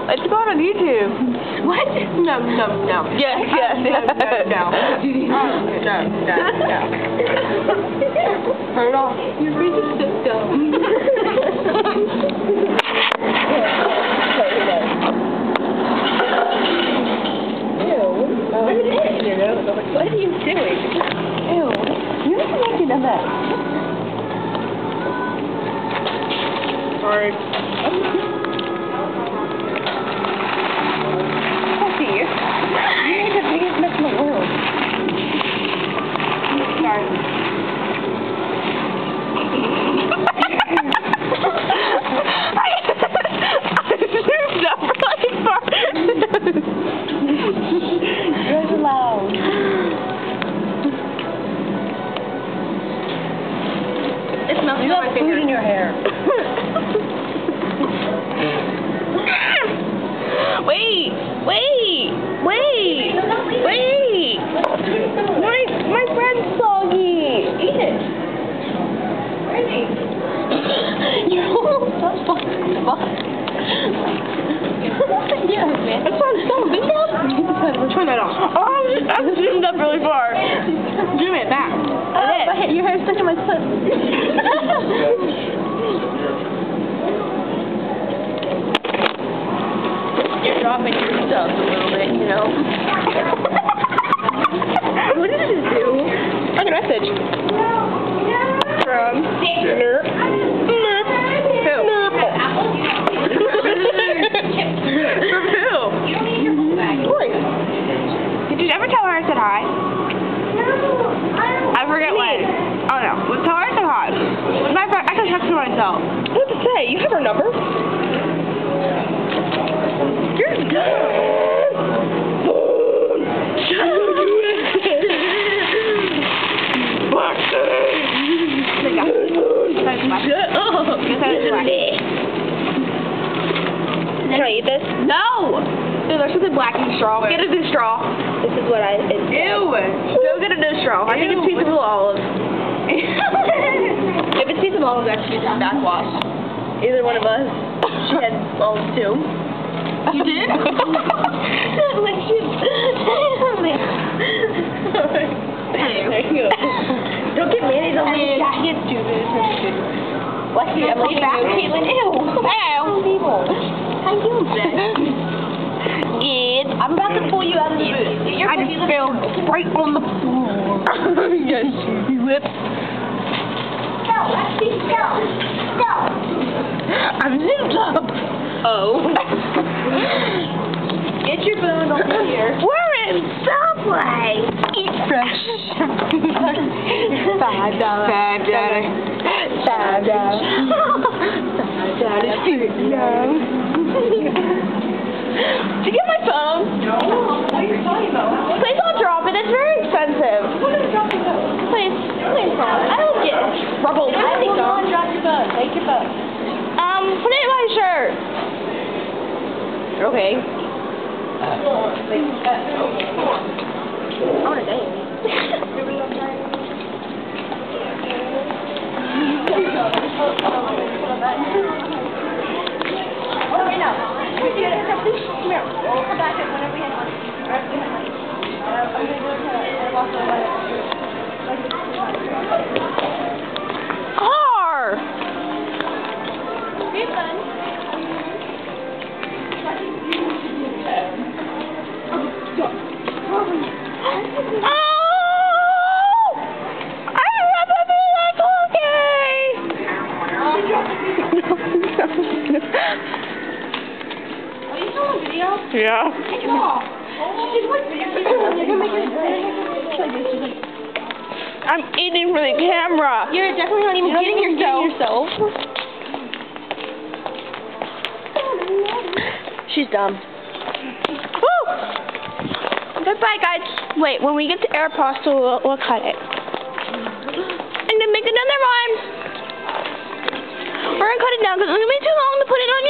It's going on YouTube. What? No. Yes. No. Turn it off. Your face is so dumb. What are you doing? Ew. You haven't actually done that. Sorry. Puppy. You made the biggest mess in the world. Sorry. I zoomed up really far. Yours are loud. It smells You like have my food fingers. in your hair. Wait. My friend's soggy. Eat it. Where is he? You're almost so fucking fuck. Yeah, man. It's on so big now. Turn that off. Oh, I'm zoomed up really far. Zoom it back. Your hair's stuck in my foot. You're dropping your stuff a little bit, you know. What did it do? I got a message. From Nerp. From who? Corey. Did you ever tell her I said hi? I forget when. Oh no. Tell her I said hi. My friend, I can text her myself. What to say? You have her number? You're dumb. Can I eat this? No! Dude, there's something black in the straw. Get a new straw. This is what I... Ew! Go get a new straw. I think it's piece of olive. If it's piece of olive, that should be backwash. Either one of us. She had olives too. You did? There you go. Don't get mayonnaise on me. Yeah, he gets stupid. What's the Emily back? Caitlin, ew. People. How you Good. I'm about to pull you out of the booth. I just fell right on the floor. Yes, you whip. Go, Lexi, go. I'm zoomed up. Oh. Get your phone over here. We're in Subway. Eat fresh. $5. $5. Did you get my phone? No. What are you talking about? Please don't drop it. It's very expensive. What are you dropping it? Please don't. I don't get in trouble. I think don't drop your phone. Take your phone. Put it in my shirt. Okay. I want to dance. What do we know? Come here. We'll come back whenever we have one. I'm going to do it walk away. Car! Be fun. Yeah. I'm eating for the camera. You're definitely not even eating yourself. She's dumb. Woo! Goodbye, guys. Wait, when we get to Aeropostale, we'll cut it. And then make another one. We're gonna cut it down because it's gonna be too long to put it on